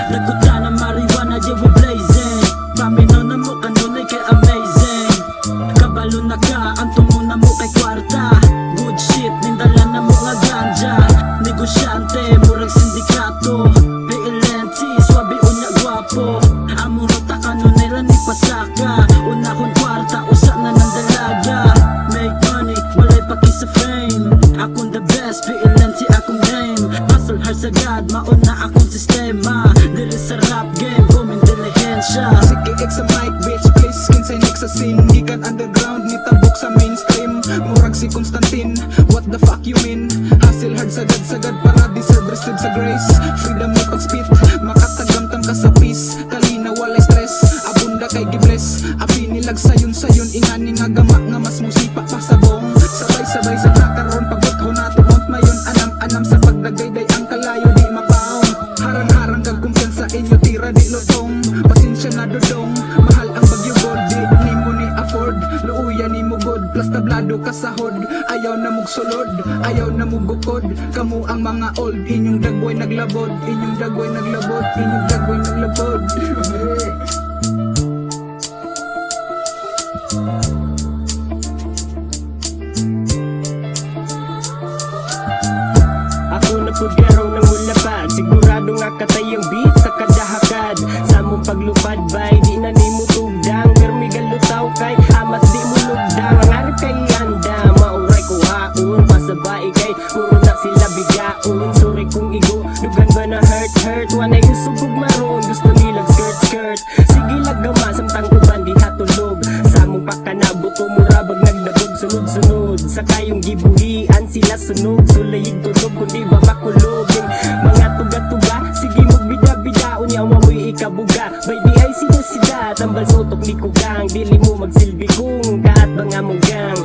Naguta na marijuana, yeah we blazing. Paminaw na mo kanunay kay amazing. Kabalo na ka, antong mo na mo kay kwarta. Good shit, nindala na mo nga ganja. Negosyante, murag sindikato. PLNT, swabe unya guwapo. Among rota kanunay lang ni pasaka. Una kong kwarta, usa na ng dalaga. Make money, walay paki sa fame. Akong the best, PLNT akong name. Hustle hard sa God, mauna akong sistema. Dili sa rap game, booming dilihensya. Sige sa mic bitch, please kinsay next sa scene. Gikan underground, nitabok sa mainstream. Murag si Constantine, what the fuck you mean? Hustle hard sagad para deserve receive sa grace. Freedom mo pag-spit, makatagamtam ka sa peace. Kalina walay stress, abunda kay gibless. Abi nilag sayon ingani nga gama nga mas musipa pa sa bong. Sabay sa nakaroon pagbuto na tuwant mayon. Anam sa pagdagayday ang kalayo di mapaong. Harang kag kumpiyansa inyo tira di lutong. Pasensya na dodong, mahal ang bagyo gold. Di nimo ni afford, luuya ni mo god. Plus tablado kasahod, ayaw na mong sulod, ayaw na mong gukod. Kamu ang mga old, inyong dagway naglabod. Inyong dagway naglabod, inyong dagway naglabod. Ako na pagaraw ng ulapad, sigurado nga katayang beat sa kadahakad. Sa mong paglupad bay, di na ni mo tugdang. Permigal lutaw kay amat di mo lugdang. Ang arip kay handa, mauray ko haon. Pasabay kay puro na sila bigaon. Sorry kung igo, dugan ba na hurt. Wanay yung subog maroon, gusto nilang skirt. Sige lagama, samtang uban di hatulog. Sa mong pakanabot, umurabag nagdabog sunod-sunod. Sa kayong gibuhian sila sunog. Sulayig tulog kundi ba makulog. Mga tuga-tuga, sige magbida-bidaon. Yawa mo'y ikabuga, bay di ay sida. Tambal sotok ni kugang, dili mo magsilbi kung kaat ba nga mong gang.